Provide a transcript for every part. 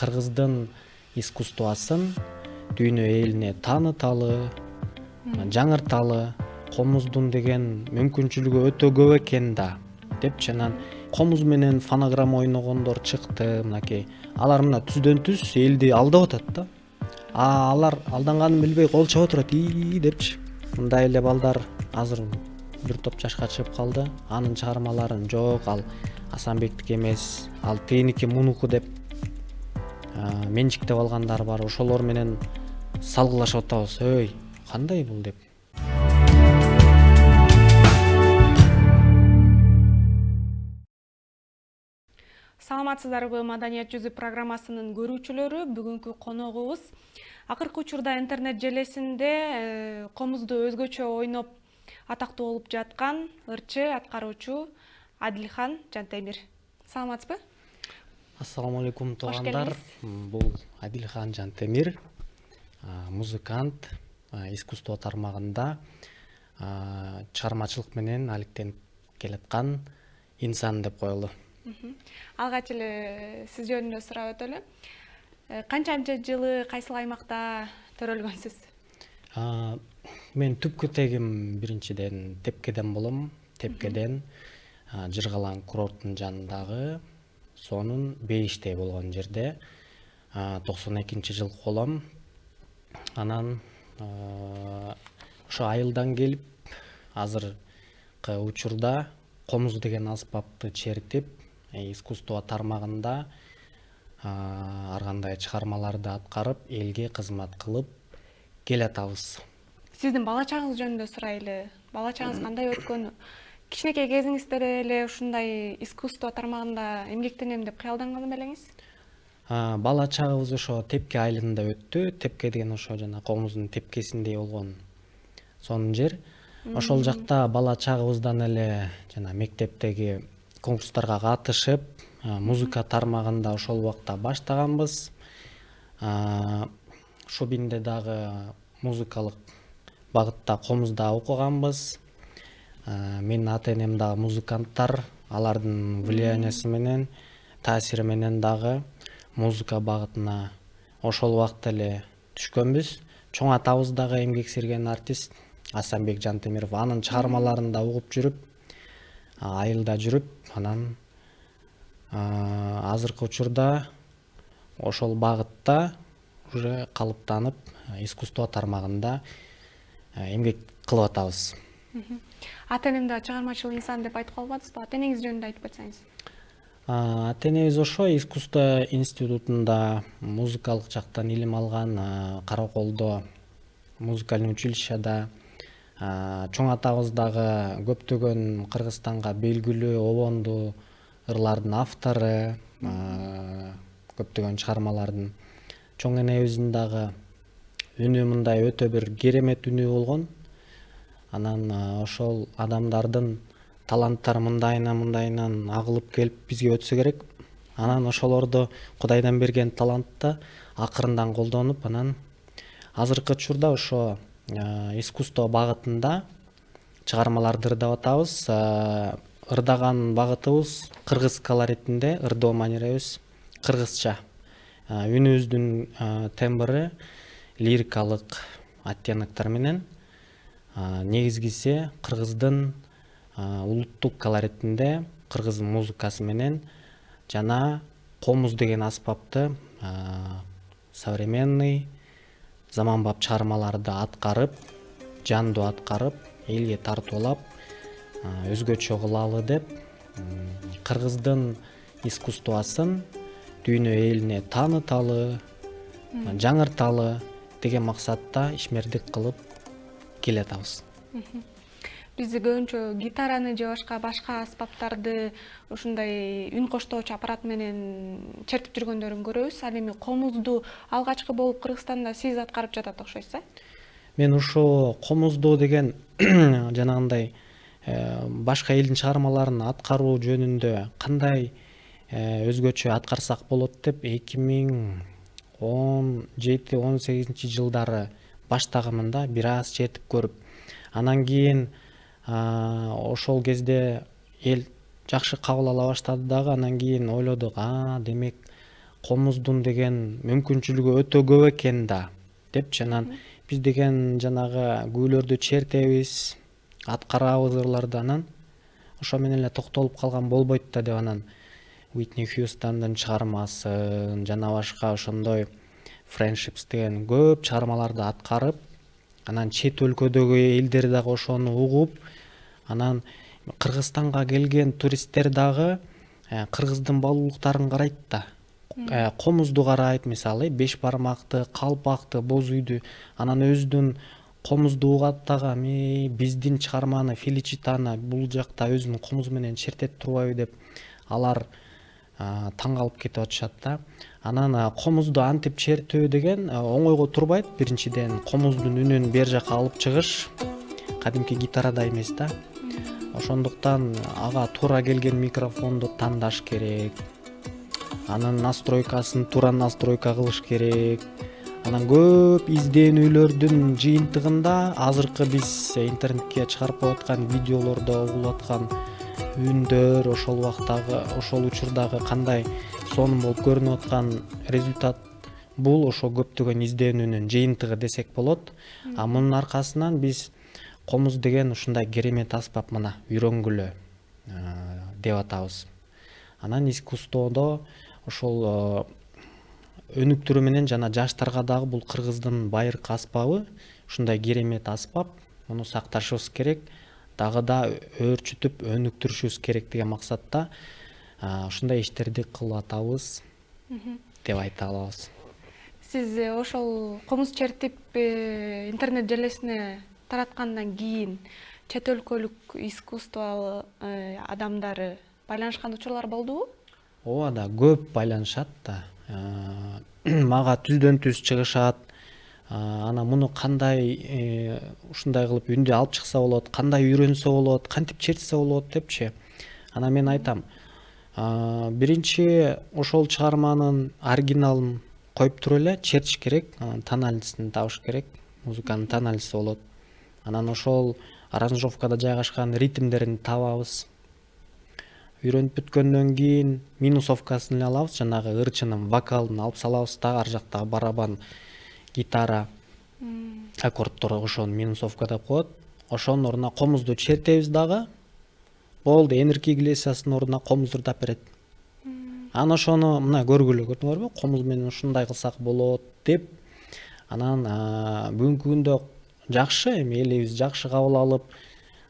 кыргыздын искусствосын дүйнө элине тааныталы, жаңырталы, комуздун деген мүмкүнчүлүгү өтө көп экен да депчи. Анан комуз менен фонограмма ойногондор чыкты. Мынакей алар мына түздөн түз элди алдап атат да. Алар алданганын билбей кол чаба турат депчи. Мындай эле балдар азыр бир топ жашка чыгып калды. Анын чыгармаларын жок, ал Асанбектики эмес, ал тигиники мунуку деп менчиктеп алгандар бар. Ошолор менен салгылашып атабыз. Ой, кандай бул деп. Саламатсыздарбы, Маданият жүзү программасынын көрүүчүлөрү. Бүгүнкү коногубуз акыркы учурда интернет желесинде комузду өзгөчө ойноп атактуу болуп жаткан ырчы, аткаруучу Адилхан Жантемир. Саламатсызбы? Ассаламу алейкум туугандар. Бул Адилхан Жантемир, музыкант, искусство тармагында чыгармачылык менен алектенип келаткан инсан деп коелу. Алгач эле сиз жөнүндө сурап өтөлү. Канчанчы жылы кайсыл аймакта төрөлгөнсүз? Мен түпкү тегим биринчиден Тепкеден болом. Тепкеден Жыргалаң курорттун жанындагы сонун Бейиштей болгон жерде 92-жылкы болом. Анан ошо айылдан келип азыркы учурда комуз деген аспапты чертип, искусство тармагында ар кандай чыгармаларды аткарып, элге кызмат кылып келатабыз. Сиздин бала чагыңыз жөнүндө сурайлы. Бала чагыңыз кандай өткөн? Кичинекей кезиңизде эле ушундай искусство тармагында эмгектенем деп кыялданган белеңиз? Бала чагыбыз ошо Тепке айылында өттү. Тепке деген ошо жана комуздун тепкесиндей болгон сонун жер. Ошол жакта бала чагыбыздан эле жана мектептеги конкурстарга катышып, музыка тармагында ошол убакта баштаганбыз. Шубинде дагы музыкалык багытта комузда окуганбыз. Менин ата-энем дагы музыканттар, алардын влияниясы менен, таасири менен дагы музыка багытына ошол убакта эле түшкөнбүз. Чоң атабыз дагы эмгек сирген артист Асанбек Жантемиров. Анын чыгармаларын да угуп жүрүп, айылда жүрүп, анан азыркы учурда ошол багытта уже калыптанып, искусство тармагында эмгек кылып атабыз. Ата-энем да чыгармачыл инсан деп айтып калбадыңызбы? Ата-энеңиз жөнүндө айтып кетсеңиз. Ата-энебиз ошо искусство институтунда музыкалык жактан илим алган, Караколдо музыкальный училищеда. Чоң атабыз дагы көптөгөн Кыргызстанга белгилүү обондуу ырлардын автору, көптөгөн чыгармалардын. Чоң энебиздин дагы үнү мындай өтө бир керемет үнү болгон. Анан ошол адамдардын таланттары мындайынан агылып келип бизге өтсө керек. Анан ошолорду Кудайдан берген талантты акырындан колдонуп, анан азыркы учурда ошо искусство багытында чыгармаларды ырдап атабыз. Ырдаган багытыбыз кыргыз колоритинде ырдоо манеребиз кыргызча. Үнүбүздүн тембры лирикалык оттеноктор менен, негизгиси кыргыздын улуттук колоритинде кыргыз музыкасы менен жана комуз деген аспапты современный заманбап чыгармаларды аткарып, жандуу аткарып, элге тартуулап, өзгөчө кылалы деп кыргыздын искусствосын дүйнө элине тааныталы, жаңырталы деген максатта ишмердик кылып келатабыз. Биз көбүнчө гитараны же башка аспаптарды ушундай үн коштоочу аппарат менен чертип жүргөндөрүн көрөбүз. Ал эми комузду алгачкы болуп Кыргызстанда сиз аткарып жатат окшойсуз, Мен ушул комузду деген жанагындай башка элдин чыгармаларын аткаруу жөнүндө кандай өзгөчө аткарсак болот деп 2017-18 жылдары баштаганмын да, бир аз чертип көрүп. Анан кийин ошол кезде эл жакшы кабыл ала баштады дагы. Анан кийин ойлодук, демек комуздун деген мүмкүнчүлүгү өтө көп экен да депчи. Анан биз деген жанагы күүлөрдү чертебиз, аткарабыз ырларды, анан ошо менен эле токтолуп калган болбойт да деп анан Уитни Хьюстондун чыгармасын жана башка ошондой Friendships деген көп чыгармаларды аткарып, анан чет өлкөдөгү элдер дагы ошону угуп, анан Кыргызстанга келген туристтер дагы кыргыздын баалуулуктарын карайт да. Комузду карайт, мисалы беш бармакты, калпакты, боз үйдү, анан өзүнүн комузду угат дагы, биздин чыгарманы Феличитаны бул жакта өзүнүн комузу менен чертет турбайбы деп алар таң калып кетип атышат да. Анан комузду антип чертүү деген оңойго турбайт. Биринчиден комуздун үнүн бер жака алып чыгыш кадимки гитарада эмес да. Ошондуктан ага туура келген микрофонду тандаш керек, анын настройкасын туура настройка кылыш керек. Анан көп изденүүлөрдүн жыйынтыгында азыркы биз интернетке чыгарып коюп аткан видеолордо угулуп аткан үндөр, ошол убактагы, ошол учурдагы кандай сонун болуп көрүнүп аткан результат, бул ошо көптөгөн изденүүнүн жыйынтыгы десек болот. Мунун аркасынан биз комуз деген ушундай керемет аспап мына үйрөнгүлө деп атабыз. Анан искусстводо ошол өнүктүрүү менен жана жаштарга дагы бул кыргыздын байыркы аспабы, ушундай керемет аспап, муну сакташыбыз керек, дагы да өөрчүтүп өнүктүрүшүбүз керек деген максатта ушундай иштерди кылып атабыз деп айта алабыз. Сиз ошол комуз чертип интернет желесине тараткандан кийин чет өлкөлүк искусство адамдары байланышкан учурлар болдубу? Ооба да, көп байланышат да. Мага түздөн түз чыгышат. Анан муну кандай ушундай кылып үндү алып чыкса болот, кандай үйрөнсө болот, кантип чертсе болот депчи. Анан мен айтам, биринчи ошол чыгарманын оригиналын коюп туруп эле чертиш керек, тональностун табыш керек, музыканын тональности болот. Анан ошол аранжировкада жайгашкан ритмдерин табабыз. Үйрөнүп бүткөндөн кийин минусовкасын эле алабыз, жанагы ырчынын вокалын алып салабыз да, ар жактагы барабан, гитара, аккордтор ошону минусовка деп коет. Ошонун ордуна комузду чертебиз дагы. Болду, Энрике Иглесиастын ордуна комузду тап берет. Анан ошону мына көргүлө, көрдүңөрбү? Комуз менен ушундай кылсак болот деп. Анан бүгүнкү күндө жакшы, эми элибиз жакшы кабыл алып,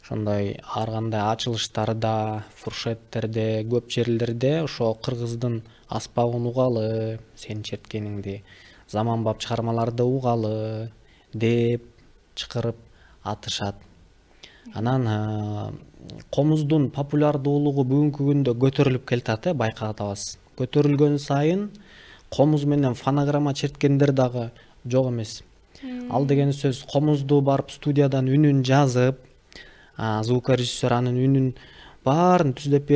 ошондой ар кандай ачылыштарда, фуршеттерде, көп жерлерде ошо кыргыздын аспабын угалы, сенин черткениңди, заманбап чыгармаларды угалы деп чакырып атышат. Анан комуздун популярдуулугу бүгүнкү күндө көтөрүлүп келатат, байкап атабыз. Көтөрүлгөн сайын комуз менен фонограмма черткендер дагы жок эмес. Ал деген сөз, комузду барып студиядан үнүн жазып, звукорежиссер анын үнүн баарын түздөп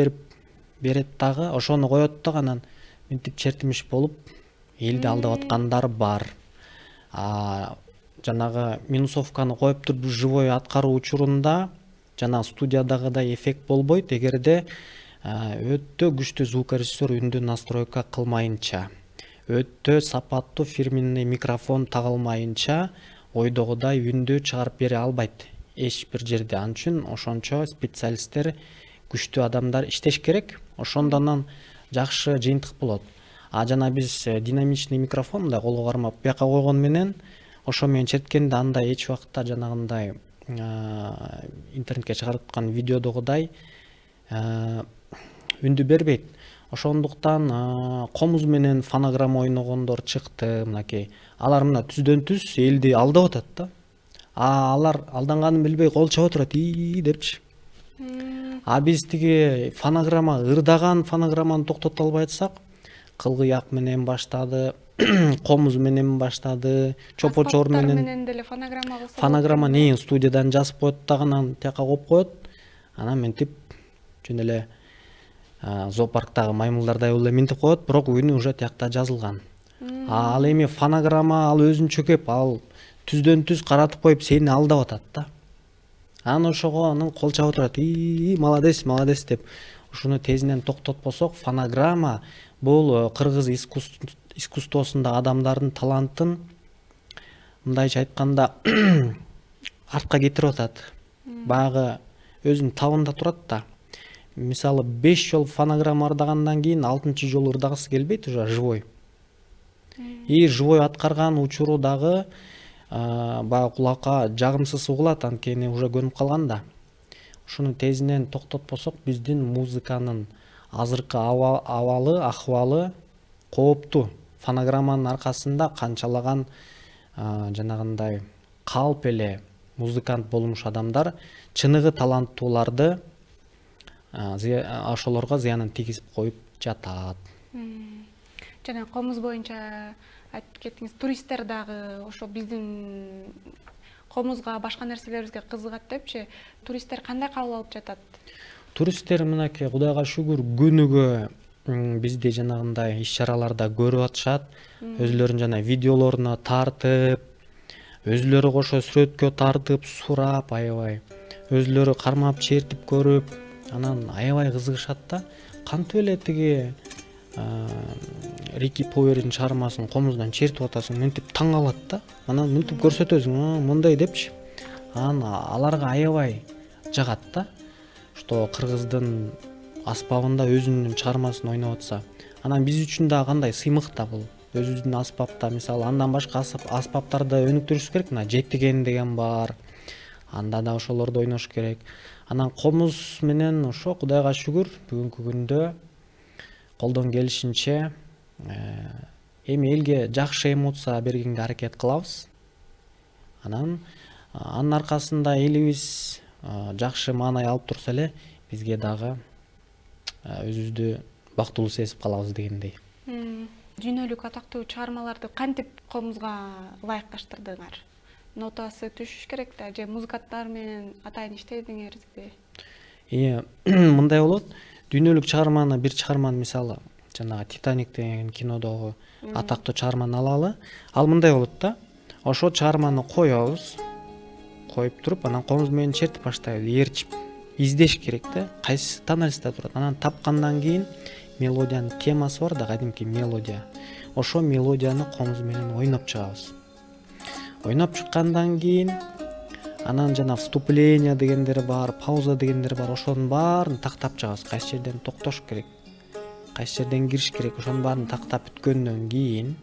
берет дагы, ошону коет дагы, анан мынтип чертимиш болуп элди алдап аткандар бар. Жанагы минусовканы коюп туруп живой аткаруу учурунда жана студиядагыдай эффект болбойт эгерде өтө күчтүү звукорежиссер үндү настройка кылмайынча, өтө сапаттуу фирменный микрофон тагылмайынча ойдогудай үндү чыгарып бере албайт эч бир жерде. Ал үчүн ошончо специалисттер, күчтүү адамдар иштеш керек. Ошондон жакшы жыйынтык болот. Жана биз динамичный микрофон мындай колго кармап бияка койгон менен ошо менен черткенде андай эч убакта жанагындай интернетке чыгарып аткан видеодогудай үндү бербейт. Ошондуктан комуз менен фонограмма ойногондор чыкты, мынакей. Алар мына түздөн түз элди алдап атат да. Алар алданганын билбей кол чаба турат депчи. Биз тиги фонограмма, ырдаган фонограмманы токтото албай атсак, кылгыяк менен баштады, комуз менен баштады, чопочор менен деле фонограмма кылса. Фонограмма нейин студиядан жазып коет дагы, анан тияка коюп коет. Анан мынтип жөн эле зоопарктагы маймылдардай эле минтип коет, бирок үнү уже тиякта жазылган. Ал эми фонограмма ал өзүнчө кеп, ал түздөн түз каратып коюп сени алдап атат да. Анан ошого анан кол чаба турат, молодец, молодец деп. Ушуну тезинен токтотпосок, фонограмма бул кыргыз искусствосунда адамдардын талантын мындайча айтканда артка кетирип атат. Баягы өзүнүн табында турат да. Мисалы 5 жолу фонограмма ырдагандан кийин 6-чы жолу ырдагысы келбейт уже живой. И живой аткарган учуру дагы баягы кулакка жагымсыз угулат, анткени уже көнүп калган да. Ушуну тезинен токтотпосок биздин музыканын азыркы ахвалы кооптуу. Фонограмманын аркасында канчалаган жанагындай калп эле музыкант болмуш адамдар чыныгы таланттууларды ошолорго зыянын тийгизип коюп жатат. Жана комуз боюнча айтып кеттиңиз, туристтер дагы ошо биздин комузга, башка нерселерибизге кызыгат депчи, туристтер кандай кабыл алып жатат? Туристтер мынакей Кудайга шүгүр күнүгө бизди жанагындай иш-чараларда көрүп атышат. Өзлөрүнүн жана видеолоруна тартып, өзлөрү кошо сүрөткө тартып, сурап аябай, өзлөрү кармап чертип көрүп, анан аябай кызыгышат да. Кантип эле тиги Рики Повердин чыгармасын комуздан чертип атасың, мынтип таң калат да. Анан мынтип көрсөтөсүң, мындай депчи. Анан аларга аябай жагат да. Что кыргыздын аспабында өзүнүн чыгармасын ойноп атса. Анан биз үчүн да кандай сыймык да бул. Өзүбүздүн аспапта, мисалы, андан башка аспаптарды өнүктүрүш керек. Мына жетиген деген бар. Анда да ошолорду ойнош керек. Анан комуз менен ошо Кудайга шүгүр бүгүнкү күндө колдон келишинче эми элге жакшы эмоция бергенге аракет кылабыз. Анан анын аркасында элибиз жакшы маанай алып турса эле бизге дагы өзүбүздү бактылуу сезип калабыз дегендей. Дүйнөлүк атактуу чыгармаларды кантип комузга ылайыкташтырдыңар? Нотасы түшүш керек да, же музыканттар менен атайын иштедиңерби? Мындай болот. Дүйнөлүк чыгарманы, бир чыгарманы, мисалы, жанагы Титаник деген кинодогу атактуу чыгарманы алалы. Ал мындай болот да. Ошо чыгарманы коебуз. Коюп туруп, анан комуз менен чертип баштайбыз, ээрчип. Издеш керек да, кайсы тональностьта турат. Анан тапкандан кийин мелодиянын темасы бар да, кадимки мелодия. Ошо мелодияны комуз менен ойноп чыгабыз. Ойноп чыккандан кийин анан жана вступление дегендер бар, пауза дегендер бар. Ошонун баарын тактап чыгабыз. Кайсы жерден токтош керек, кайсы жерден кириш керек, ошонун баарын тактап бүткөндөн кийин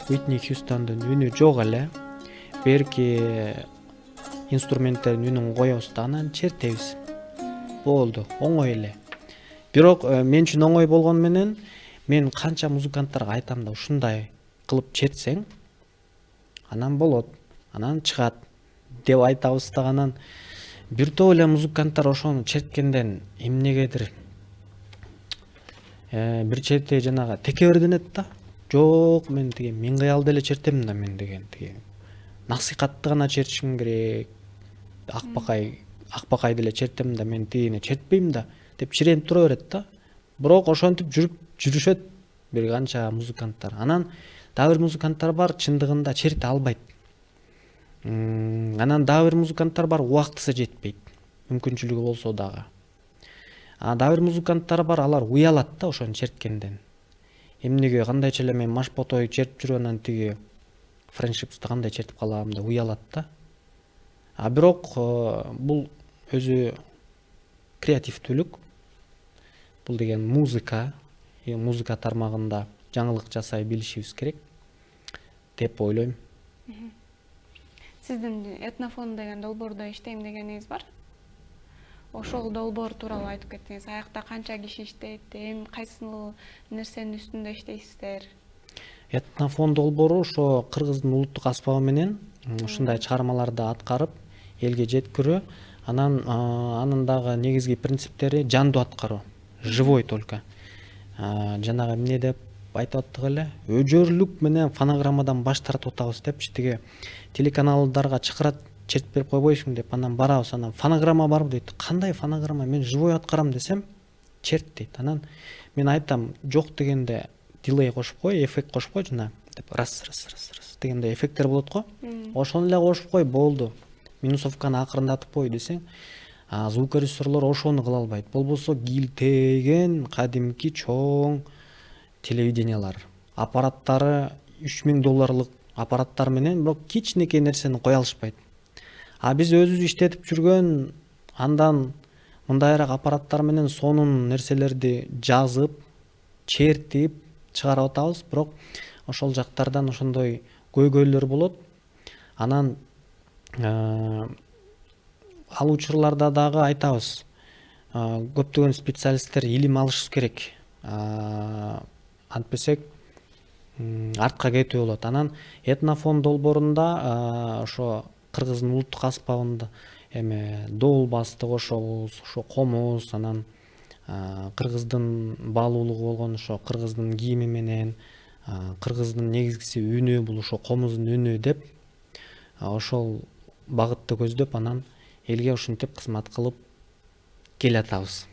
Уитни Хьюстондун үнү жок эле, берки инструменттердин үнүн коебуз да, анан чертебиз. Болду, оңой эле. Бирок мен үчүн оңой болгону менен мен канча музыканттарга айтам да, ушундай кылып чертсең, анан болот, анан чыгат деп айтабыз да. Анан бир топ эле музыканттар ошону черткенден эмнегедир бир чети жанагы текеберденет да. Жок, мен тиги миң кыялды эле чертем да, мен деген тиги насыйкатты гана чертишим керек. Акбакайды эле чертем да, мен тигини чертпейм да деп чиренип тура берет да. Бирок ошентип жүрүшөт бир канча музыканттар. Анан дагы бир музыканттар бар, чындыгында черте албайт. Анан дагы бир музыканттар бар, убактысы жетпейт, мүмкүнчүлүгү болсо дагы. Дагы бир музыканттар бар, алар уялат да ошону черткенден. Эмнеге, кандайча эле мен Машботой чертип жүрүп анан тиги Friendships'ты кандай чертип калам деп уялат да. Бирок бул өзү креативдүүлүк. Бул деген музыка тармагында жаңылык жасай билишибиз керек деп ойлойм. Сиздин Этнофон деген долбоордо иштейм дегениңиз бар. Ошол долбоор тууралуу айтып кеттиңиз. Аякта канча киши иштейт, кайсыл нерсенин үстүндө иштейсиздер? Этнофон долбоору ошо кыргыздын улуттук аспабы менен ушундай чыгармаларды аткарып элге жеткирүү. Анан анын дагы негизги принциптери жандуу аткаруу, живой только. Жанагы эмне деп айтып аттык эле, өжөрлүк менен фонограммадан баш тартып атабыз депчи, тиги телеканалдарга чакырат, чертип берип койбойсуң деп, анан барабыз, анан фонограмма барбы дейт. Кандай фонограмма, мен живой аткарам десем, черт дейт. Анан мен айтам, жок дегенде дилей кошуп кой, эффект кошуп кой жана деп раз дегенде эффекттер болот го. Ошону эле кошуп кой, болду. Минусовканы акырындатып кой десең, звукорежиссерлор ошону кыла албайт. Болбосо килтейген кадимки чоң телевидениялар аппараттары $3000 аппараттар менен бирок кичинекей нерсени кое алышпайт. А биз өзүбүз иштетип жүргөн андан мындайраак аппараттар менен сонун нерселерди жазып, чертип чыгарып атабыз, бирок ошол жактардан ошондой көйгөйлөр болот. Анан ал учурларда дагы айтабыз, көптөгөн специалисттер илим алыш керек. Антпесек артка кетүү болот. Анан этнофон долбоорунда ошо кыргыздын улуттук аспабында эме доол басты кошобуз, ошо комуз, анан кыргыздын баалуулугу болгон ошо кыргыздын кийими менен, кыргыздын негизгиси үнү бул ошо комуздун үнү деп ошол багытты көздөп анан элге ушинтип кызмат кылып келатабыз.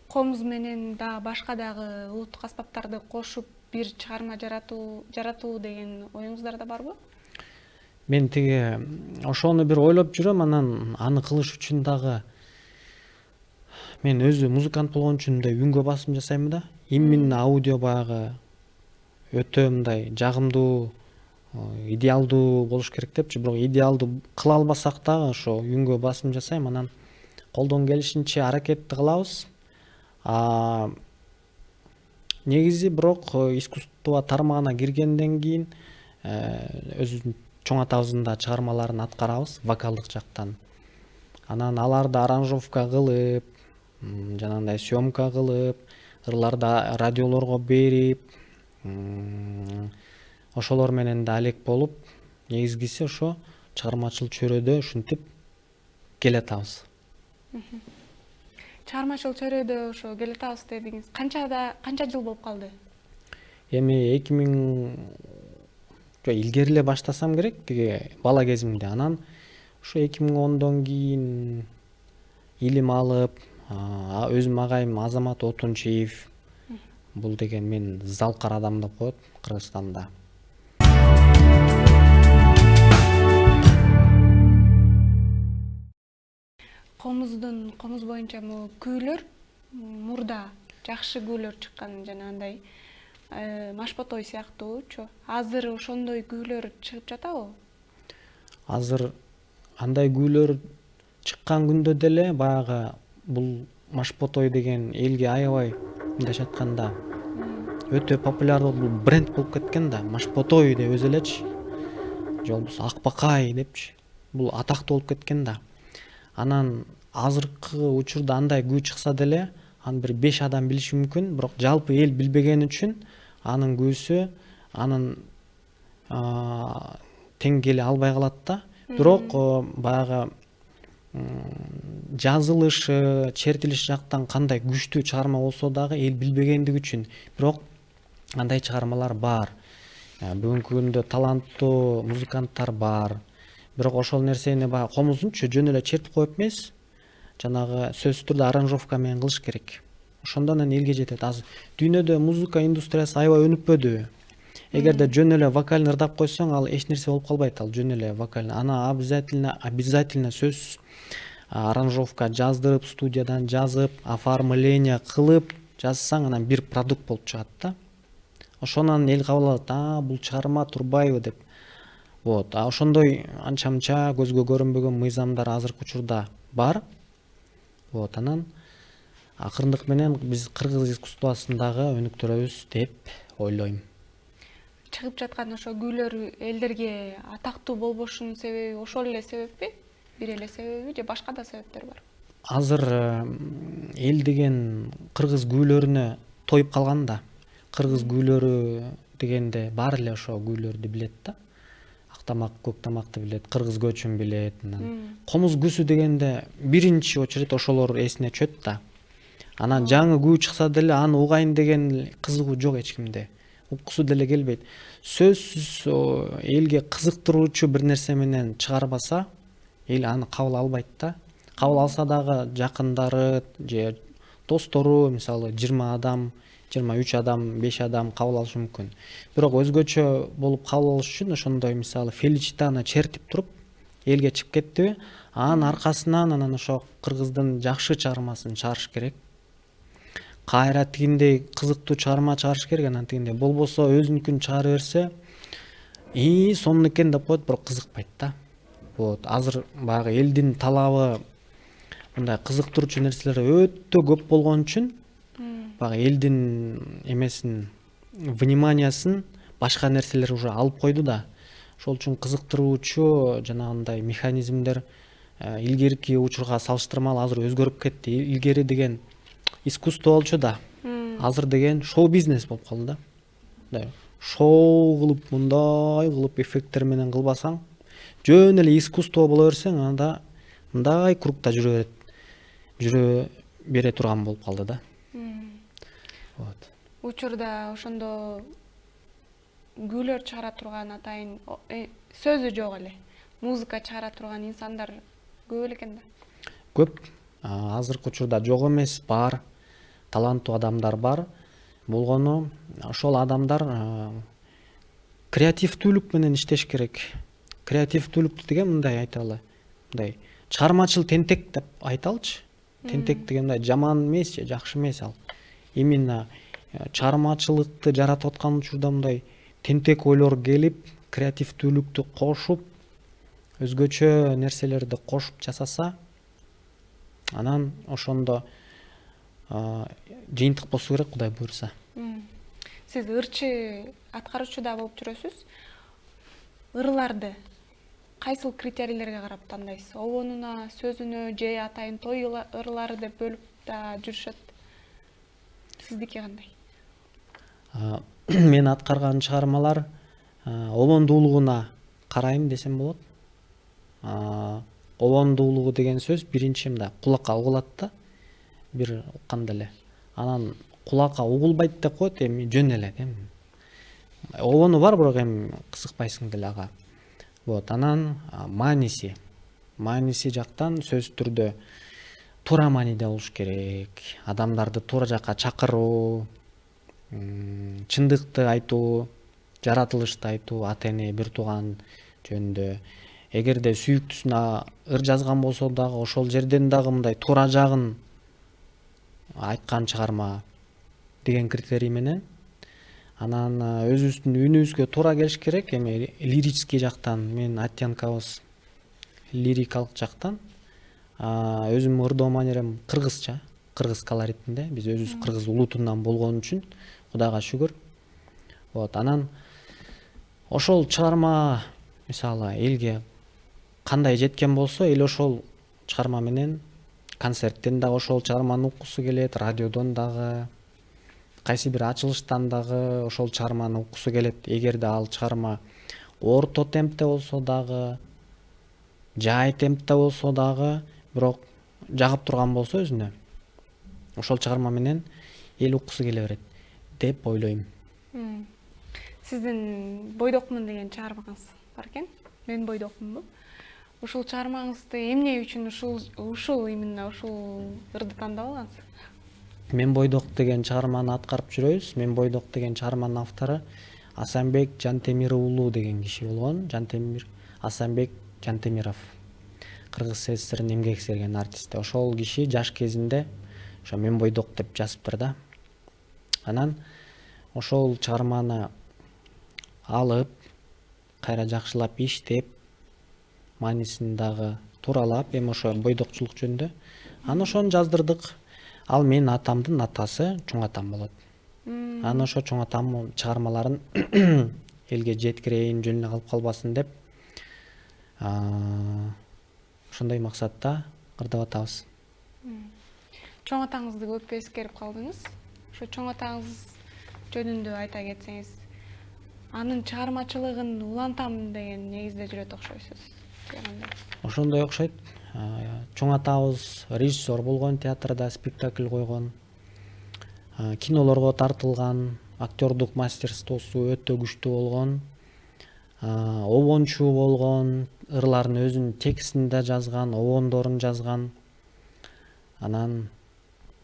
Комуз менен да башка дагы улуттук аспаптарды кошуп бир чыгарма жаратуу деген оюңуздарда барбы? Мен тиги ошону бир ойлоп жүрөм, анан аны кылыш үчүн дагы мен өзү музыкант болгон үчүн мындай үнгө басым жасайм да. Именно аудио баягы өтө мындай жагымдуу, идеалдуу болуш керек депчи, бирок идеалдуу кыла албасак дагы ошо үнгө басым жасайм, анан колдон келишинче аракетти кылабыз. Негизи бирок искусство тармагына киргенден кийин өзүбүздүн чоң атабыздын да чыгармаларын аткарабыз вокалдык жактан. Анан аларды аранжировка кылып, жанагындай съемка кылып, ырларды радиолорго берип, ошолор менен да алек болуп, негизгиси ошо чыгармачыл чөйрөдө ушинтип келатабыз. Чыгармачыл чөйрөдө ошо келатабыз дедиңиз. Канча жыл болуп калды? Эми 2000 илгери эле баштасам керек, тиги бала кезимде. Анан ошо 2010дон кийин илим алып, өзүм агайым Азамат Отунчиев, бул деген мен залкар адам деп коет Кыргызстанда. Комуз боюнча күүлөр мурда жакшы күүлөр чыккан, жанагындай Машботой сыяктуучу. Азыр ошондой күүлөр чыгып жатабы? Азыр андай күүлөр чыккан күндө деле баягы бул Машботой деген элге аябай мындайча айтканда өтө популярдуу, бул бренд болуп кеткен да. Машботой деп өзү элечи, же болбосо Акбакай депчи. Бул атактуу болуп кеткен да. Анан азыркы учурда андай күү чыкса деле аны бир 5 адам билиши мүмкүн, бирок жалпы эл билбеген үчүн анын күүсү анын тең келе албай калат да. Бирок баягы жазылышы, чертилиш жактан кандай күчтүү чыгарма болсо дагы эл билбегендиги үчүн, бирок андай чыгармалар бар. Бүгүнкү күндө таланттуу музыканттар бар. Бирок ошол нерсени баягы комуздунчу жөн эле чертип коюп эмес, жанагы сөзсүз түрдө аранжировка менен кылыш керек. Ошондон анан элге жетет. Азыр дүйнөдө музыка индустриясы аябай өнүкпөдү. Эгерде жөн эле вокалын ырдап койсоң, ал эч нерсе болуп калбайт, ал жөн эле вокалын. Аны обязательно сөзсүз аранжировка жаздырып, студиядан жазып, оформление кылып жазсаң, анан бир продукт болуп чыгат да. Ошонан эл кабыл алат, бул чыгарма турбайбы деп. Вот. Ошондой анча-мынча көзгө көрүнбөгөн мыйзамдар азыркы учурда бар. Вот. Анан акырындык менен биз кыргыз искусствосундагы өнүктүрөбүз деп ойлойм. Чыгып жаткан ошо күүлөр элдерге атактуу болбошунун себеби ошол эле себеппи? Бир эле себеби же башка да себептер бар? Азыр эл деген кыргыз күүлөрүнө тоюп калган да. Кыргыз күүлөрү дегенде баары эле ошо күүлөрдү билет да. Актамак, көктамакты билет, кыргыз көчүн билет. Комуз күүсү дегенде биринчи очередь ошолор эсине чөт да. Анан жаңы күү чыкса деле аны угайын деген кызыгуу жок эч кимде. Уккусу деле келбейт. Сөзсүз элге кызыктыруучу бир нерсе менен чыгарбаса, эл аны кабыл албайт да. Кабыл алса дагы жакындары же достору, мисалы 20 адам, 23 адам, 5 адам кабыл алышы мүмкүн. Бирок өзгөчө болуп кабыл алыш үчүн ошондой мисалы Феличитаны чертип туруп элге чыгып кеттиби, анын аркасынан анан ошо кыргыздын жакшы чыгармасын чыгарыш керек. кайра тигиндей кызыктуу чыгарма чыгарыш керек, анан тигиндей болбосо өзүнүкүн чыгара берсе сонун экен деп коет, бирок кызыкпайт да. Вот азыр баягы элдин талабы мындай кызыктыруучу нерселер өтө көп болгон үчүн баягы элдин эмесин вниманиясын башка нерселер уже алып койду да. Ошол үчүн кызыктыруучу жанагындай механизмдер илгерки учурга салыштырмалуу азыр өзгөрүп кетти. Илгери деген искусство болчу да, азыр деген шоу бизнес болуп калды да. Мындай шоу кылып, мындай кылып эффекттер менен кылбасаң, жөн эле искусство боло берсең, анда мындай кругда жүрө бере турган болуп калды да. Вот. Учурда ошондо күүлөр чыгара турган атайын сөзү жок эле музыка чыгара турган инсандар көп эле экен да. Көп. Азыркы учурда жок эмес, бар. Таланттуу адамдар бар. Болгону ошол адамдар креативдүүлүк менен иштеш керек. Креативдүүлүк деген мындай айталы, мындай чыгармачыл тентек деп айталычы. Тентек деген мындай жаман эмес же жакшы эмес ал. Именно чыгармачылыкты жаратып аткан учурда мындай тентек ойлор келип, креативдүүлүктү кошуп, өзгөчө нерселерди кошуп жасаса, анан ошондо жыйынтык болсо керек, Кудай буйрса. Сиз ырчы аткаруучу да болуп жүрөсүз. Ырларды кайсыл критерийлерге карап тандайсыз? Обонуна, сөзүнө же атайын той ырлары деп бөлүп да жүрүшөт. Сиздики кандай? Мен аткарган чыгармалар обондуулугуна карайм десем болот. Обондуулугу деген сөз биринчи мындай кулакка угулат да, бир укканда эле. Анан кулакка угулбайт деп коет, эми жөн эле. Обону бар, бирок эми кызыкпайсың деле ага. Вот, анан мааниси жактан сөзсүз түрдө туура мааниде болуш керек. Адамдарды туура жакка чакыруу, чындыкты айтуу, жаратылышты айтуу, ата эне, бир тууган жөнүндө. Эгерде сүйүктүсүнө ыр жазган болсо дагы ошол жерден дагы мындай туура жагын айткан чыгарма деген критерий менен. Анан өзүбүздүн үнүбүзгө туура келиш керек. Эми лирический жактан мен оттенкабыз лирикалык жактан. Өзүмдүн ырдоо манерем кыргызча, кыргыз колоритинде. Биз өзүбүз кыргыз улутунан болгон үчүн Кудайга шүгүр. Вот, анан ошол чыгарма мисалы элге кандай жеткен болсо, эл ошол чыгарма менен концерттен дагы ошол чыгарманы уккусу келет, радиодон дагы, кайсы бир ачылыштан дагы ошол чыгарманы уккусу келет. Эгерде ал чыгарма орто темпте болсо дагы, жай темпте болсо дагы, бирок жагып турган болсо өзүнө, ошол чыгарма менен эл уккусу келе берет деп ойлойм. Сиздин бойдокмун деген чыгармаңыз бар экен. Мен бойдокмунбу. Ушул чыгармаңызды эмне үчүн ушул именно ушул ырды тандап алгансыз? Мен бойдок деген чыгарманы аткарып жүрөбүз. Мен бойдок деген чыгарманын автору Асанбек Жантемир уулу деген киши болгон. Асанбек Жантемиров. Кыргыз СССРнын эмгек сиңирген артисти. Ошол киши жаш кезинде ошо мен бойдок деп жазыптыр да. Анан ошол чыгарманы алып, кайра жакшылап иштеп, маанисин дагы тууралап, эми ошо бойдокчулук жөнүндө анан ошону жаздырдык. Ал менин атамдын атасы, чоң атам болот. Анан ошо чоң атамдын чыгармаларын элге жеткирейин, жөн эле калып калбасын деп ошондой максатта ырдап атабыз. Чоң атаңызды көп эскерип калдыңыз. Ошо чоң атаңыз жөнүндө айта кетсеңиз, анын чыгармачылыгын улантам деген негизде жүрөт окшойсуз. Ошондой окшойт. Чоң атабыз режиссер болгон, театрда спектакль койгон, кинолорго тартылган, актёрдук мастерствосу өтө күчтүү болгон, обончу болгон, ырларын өзүнүн текстинде жазган, обондорун жазган. Анан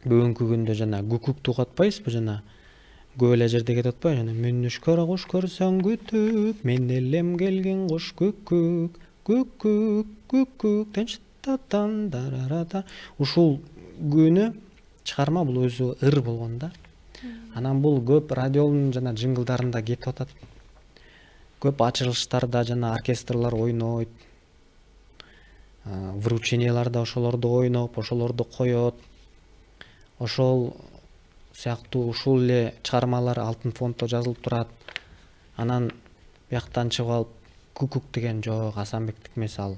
бүгүнкү күндө жана күкүктү угуп атпайсызбы, жана көп эле жерде кетип атпайбы, жана мөңнүшкөр куш көрсөң күтүп, мен элем келген куш күкүк, күкүк, күкүк, тан дарарата. Ушул күнү чыгарма, бул өзү ыр болгон да. Анан бул көп радионун жана жингылдарында кетип атат. Көп ачылыштарда жана оркестрлар ойнойт. Врученияларда ошолорду ойноп, ошолорду коет. Ошол сыяктуу ушул эле чыгармалар алтын фонддо жазылып турат. Анан бияктан чыгып алып Кукук деген жок, Асанбектик эмес ал.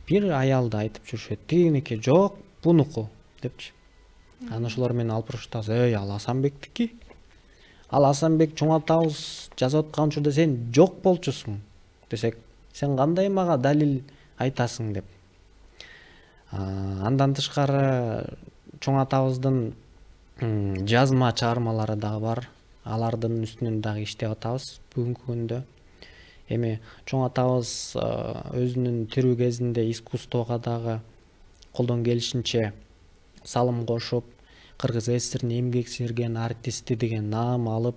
Бир аялды айтып жүрүшөт. Тигиники жок, бунуку депчи. Анан ошолор менен алып урушат. Ал Асанбектики. Ал Асанбек чоң атабыз жазып аткан учурда сен жок болчусуң десек, сен кандай мага далил айтасың деп. Андан тышкары чоң атабыздын жазма чыгармалары дагы бар. Алардын үстүнөн дагы иштеп атабыз бүгүнкү күндө. Эми чоң атабыз өзүнүн тирүү кезинде искусствого дагы колдон келишинче салым кошуп, Кыргыз СССРнин эмгек сиңирген артисти деген наам алып,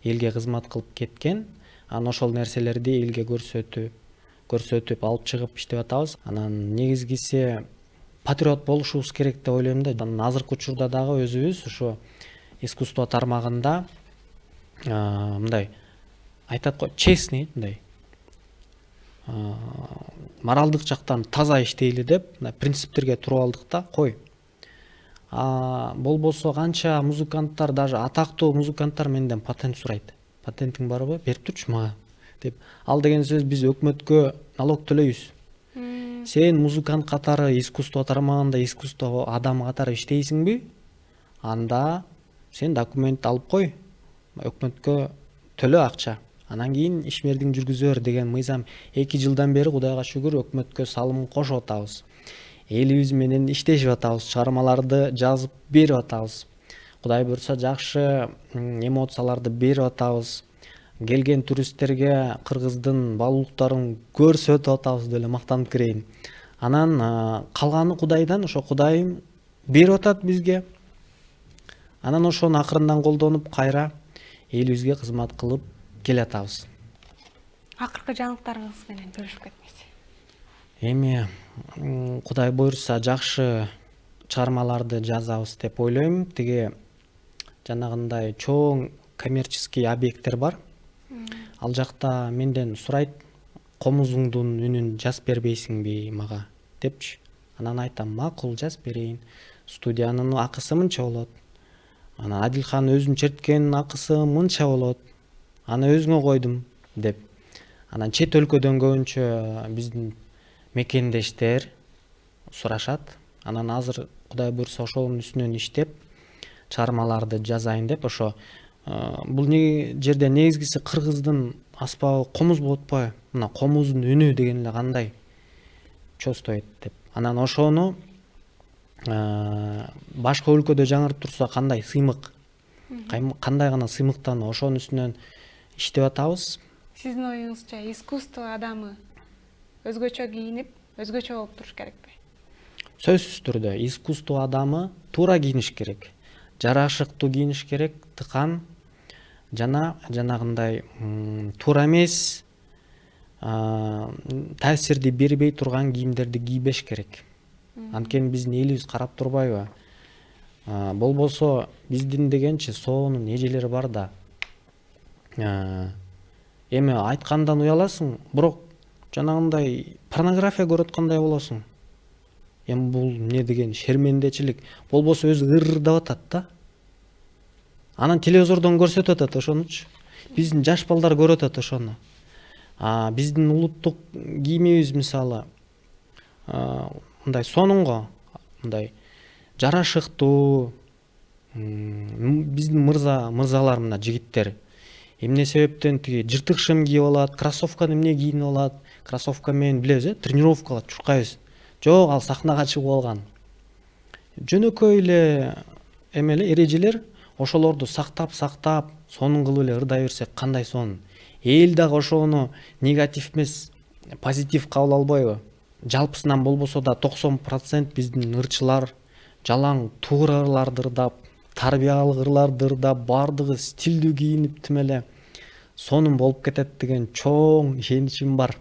элге кызмат кылып кеткен. Анан ошол нерселерди элге көрсөтүп алып чыгып иштеп атабыз. Анан негизгиси патриот болушубуз керек деп ойлойм да. Азыркы учурда дагы өзүбүз ошо искусство тармагында мындай айтат го, честный, мындай моралдык жактан таза иштейли деп принциптерге туруп алдык да. Кой. Болбосо канча музыканттар, даже атактуу музыканттар менден патент сурайт. Патентиң барбы? Берип турчу мага деп. Ал деген сөз биз өкмөткө налог төлөйбүз. Сен музыкант катары искусство тармагында искусство адамы катары иштейсиңби? Анда сен документ алып кой. Өкмөткө төлө акча. Анан кийин ишмердиң жүргүзөр деген мыйзам 2 жылдан бери Кудайга шүгүр өкмөткө салым кошуп атабыз. Элибиз менен иштешип атабыз, чыгармаларды жазып берип атабыз. Кудай буйрса жакшы эмоцияларды берип атабыз. Келген туристтерге кыргыздын баалуулуктарын көрсөтүп атабыз деп эле мактанып кирейин. Анан калганы Кудайдан, ошо Кудайым берип атат бизге. Анан ошону акырындан колдонуп кайра элибизге кызмат кылып келатабыз. Акыркы жаңылыктарыңыз менен бөлүшүп кетиңиз. Эми Кудай буйрса жакшы чыгармаларды жазабыз деп ойлойм. Тиги жанагындай чоң коммерческий объекттер бар. Ал жакта менден сурайт, комузуңдун үнүн жазып бербейсиңби мага депчи. Анан айтам, макул, жазып берейин. Студиянын акысы мынча болот. Анан Адилхан өзүн черткен акысы мынча болот. Аны өзүңө койдум деп. Анан чет өлкөдөн көбүнчө биздин мекендештер сурашат. Анан азыр Кудай буйрса ошонун үстүнөн иштеп, чыгармаларды жазайын деп. Ошо бул жерде негизгиси кыргыздын аспабы комуз болот атпайбы? Мына комуздун үнү деген эле кандай чувствует деп. Анан ошону башка өлкөдө жаңырып турса кандай сыймык, кандай гана сыймыктануу, ошонун үстүнөн иштеп атабыз. Сиздин оюңузча искусство адамы өзгөчө кийинип, өзгөчө болуп туруш керекпи? Сөзсүз түрдө искусство адамы туура кийиниш керек. Жарашыктуу кийиниш керек, тыкан жана жанагындай туура эмес, таасирди бербей турган кийимдерди кийбеш керек. Анткени биздин элибиз карап турбайбы? Болбосо биздин дегенчи соонун эжелери бар да. Эми айткандан уяласың, бирок жанагындай порнография көрүп аткандай болосуң. Эми бул эмне деген шермендечилик, болбосо өзү ырдап атат да. Анан телевизордон көрсөтүп атат ошонучу. Биздин жаш балдар көрүп атат ошону. Биздин улуттук кийимибиз мисалы мындай сонунго, мындай жарашыктуу, биздин мырзалар мына жигиттер эмне себептен тиги жыртык шым кийип алат, кроссовканы эмне кийинип алат, кроссовка менен билебиз, тренировкага чуркайбыз. Жок, ал сахнага чыгып алган. Жөнөкөй эле эрежелер, ошолорду сактап, сонун кылып эле ырдай берсек кандай сонун. Эл дагы ошону негатив эмес, позитив кабыл албайбы? Жалпысынан болбосо да 90% биздин ырчылар жалаң туура ырларды ырдап, тарбиялык ырларды ырдап, бардыгы стилдүү кийинип тим эле сонун болуп кетет деген чоң ишеничим бар.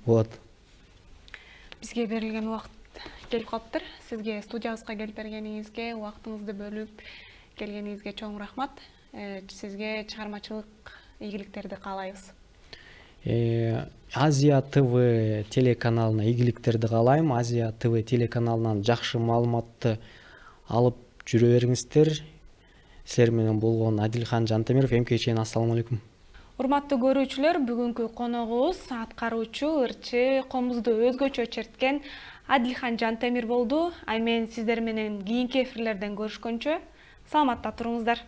Вот. Бизге берилген убакыт келип калыптыр. Сизге студиябызга келип бергениңизге, убактыңызды бөлүп келгениңизге чоң рахмат. Сизге чыгармачылык ийгиликтерди каалайбыз. Азия ТВ телеканалына ийгиликтерди каалайм. Азия ТВ телеканалынан жакшы маалыматты алып жүрө бериңиздер. Силер менен болгон Адилхан Жантемиров. Эмке чейин ассаламу алейкум. Урматтуу көрүүчүлөр, бүгүнкү коногубуз аткаруучу ырчы комузду өзгөчө черткен Адилхан Жантемир болду. Ай мен сиздер менен кийинки эфирлерден көрүшкөнчө саламатта туруңуздар.